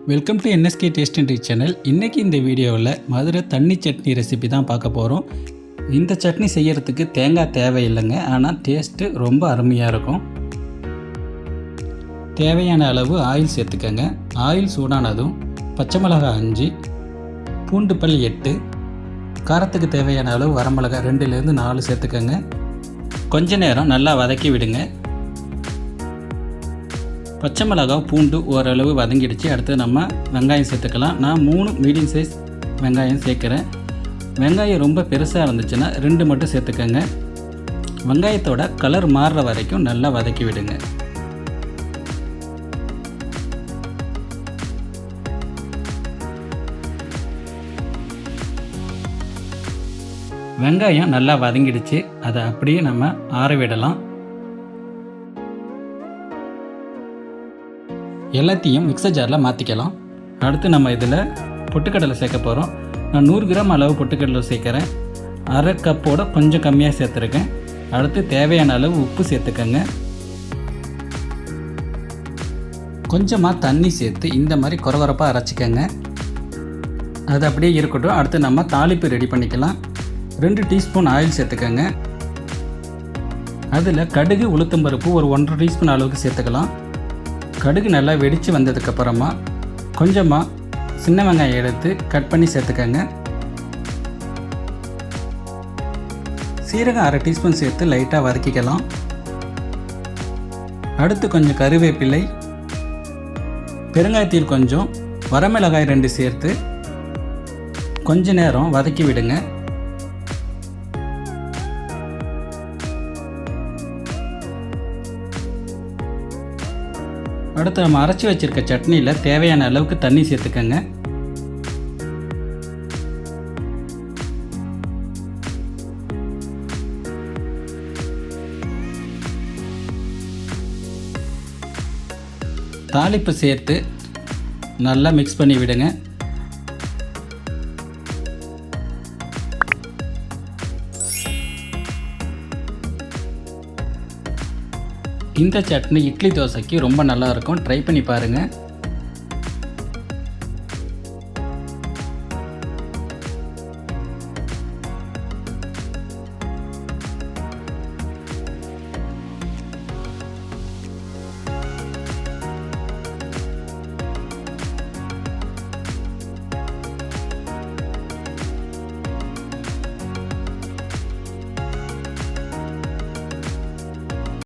Welcome to NSK taste and treat channel. இன்றைக்கி இந்த வீடியோவில் மதுரை தண்ணி சட்னி ரெசிபி தான் பார்க்க போகிறோம். இந்த சட்னி செய்கிறதுக்கு தேங்காய் தேவையில்லைங்க, ஆனால் டேஸ்ட்டு ரொம்ப அருமையாக இருக்கும். தேவையான அளவு ஆயில் சேர்த்துக்கங்க. ஆயில் சூடானதும் பச்சை மிளகாய் 5, பூண்டு பல் 8, காரத்துக்கு தேவையான அளவு வரமிளகாய் 2லேருந்து 4 சேர்த்துக்கங்க. கொஞ்ச நேரம் நல்லா வதக்கி விடுங்க. பச்சை மிளகாய் பூண்டு ஓரளவு வதங்கிடுச்சு. அடுத்து நம்ம வெங்காயம் சேர்த்துக்கலாம். நான் 3 மீடியம் சைஸ் வெங்காயம் சேர்க்குறேன். வெங்காயம் ரொம்ப பெருசாக இருந்துச்சுன்னா 2 மட்டும் சேர்த்துக்கங்க. வெங்காயத்தோட கலர் மாறுற வரைக்கும் நல்லா வதக்கி விடுங்க. வெங்காயம் நல்லா வதங்கிடுச்சு. அதை அப்படியே நம்ம ஆற விடலாம். எல்லாத்தையும் மிக்சர் ஜாரில் மாற்றிக்கலாம். அடுத்து நம்ம இதில் பொட்டுக்கடலை சேர்க்க போகிறோம். நான் 100 கிராம் அளவு பொட்டுக்கடலை சேர்க்குறேன். அரை கப்போட கொஞ்சம் கம்மியாக சேர்த்துருக்கேன். அடுத்து தேவையான அளவு உப்பு சேர்த்துக்கங்க. கொஞ்சமாக தண்ணி சேர்த்து இந்த மாதிரி கொரகொரப்பாக அரைச்சிக்கங்க. அது அப்படியே இருக்கட்டும். அடுத்து நம்ம தாளிப்பு ரெடி பண்ணிக்கலாம். 2 டீஸ்பூன் ஆயில் சேர்த்துக்கங்க. அதில் கடுகு உளுத்தம்பருப்பு ஒரு 1,5 டீஸ்பூன் அளவுக்கு சேர்த்துக்கலாம். கடுகு நல்லா வெடித்து வந்ததுக்கப்புறமா கொஞ்சமாக சின்ன வெங்காயம் எடுத்து கட் பண்ணி சேர்த்துக்கங்க. சீரகம் 1/2 டீஸ்பூன் சேர்த்து லைட்டாக வதக்கிக்கலாம். அடுத்து கொஞ்சம் கருவேப்பிலை, பெருங்காயத்தூள் கொஞ்சம், வரமிளகாய் 2 சேர்த்து கொஞ்ச நேரம் வதக்கி விடுங்க. அடுத்து நம்ம அரைச்சி வச்சுருக்க சட்னியில் தேவையான அளவுக்கு தண்ணி சேர்த்துக்கங்க. தாளிப்பு சேர்த்து நல்லா மிக்ஸ் பண்ணி விடுங்க. இந்த சட்னி இட்லி தோசைக்கு ரொம்ப நல்லாயிருக்கும். ட்ரை பண்ணி பாருங்கள்.